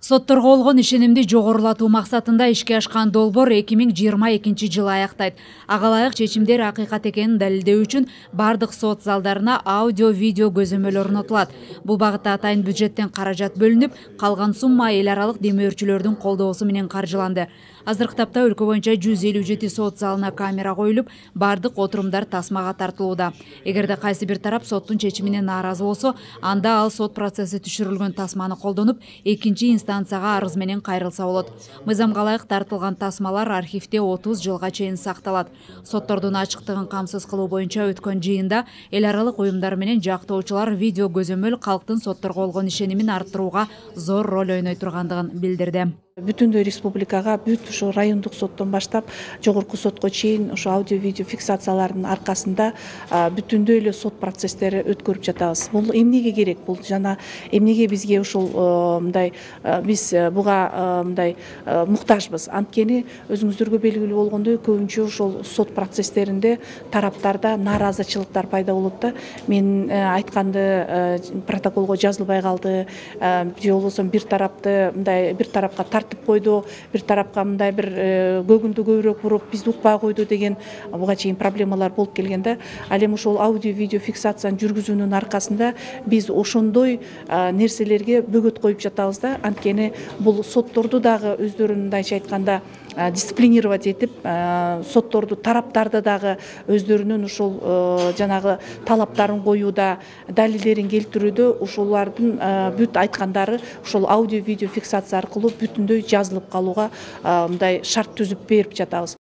Сотторго болгон ишенимди жогорулатуу максатында ишке ашкан долбоор 2022 жылы аяктайт. Ага ылайык чечимдер акыйкат экенин далилдөө үчүн бардык сот залдарына аудио-видео көзөмөл орнотулат. Бул багытта атайын бюджеттен каражат бөлүнүп, калган сумма эл аралык демөөрчүлөрдүн колдоосу менен каржыланды. Азыркы тапта өлкө боюнча 157 сот залына камера коюлуп, бардык отурумдар тасмага тартылууда. Эгерде кайсы бир тарап соттун чечимине нааразы болсо, анда ал сот процесси түшүрүлгөн тасманы колдонуп, экинчи инстанцияга арыз менен кайрылса болот. Мыйзамга ылайык тартылган тасмалар архивде 30 жылга чейин сакталат. Соттордун ачыктыгын камсыз кылуу боюнча өткөн жыйында эл аралык уюмдар менен жактоочулар видео көзөмөл калктын сотторго болгон ишенимин арттырууга зор роль ойной тургандыгын билдирди. Бүтүндөй республикага бүт ушу райондук соттон баштап жогорку сотко чейин ушу аудио-видео фиксациялардын аркасында бүтүндөй эле сот процесстери өткөрүп жатабыз. Бул эмнеге керек? Бул жана эмнеге бизге ушул мындай биз буга мындай муктажбыз. Анткени өзүңүздөргө белгилүү болгондой, көбүнчө ушул сот процесстеринде тараптарда нааразычылыктар пайда болот да. Мен айтканды протоколго жазылбай калды, же болбосо бир тарапка тартып койду, бир тарапка мындай бир көгүндү көбүрөөк буруп, бизди укпай койду деген буга чейин проблемалар болуп келген да. Ал эми ошол аудио-видео фиксацияны жүргүзүүнүн аркасында биз ошондой нерселерге бөгөт коюп жатабыз да. Анткени бул сотторду дагы өздөрүн мындайча айтканда дисциплинировать этип, сотторду тараптарды дагы өздөрүнүн ушул жанагы талаптарын коюуда, далилдерин келтирүүдө ушулардын бүт айткандары ушул аудио-видео фиксация аркылуу бүтүндөй жазылып калууга мындай шарт түзүп берип жатабыз.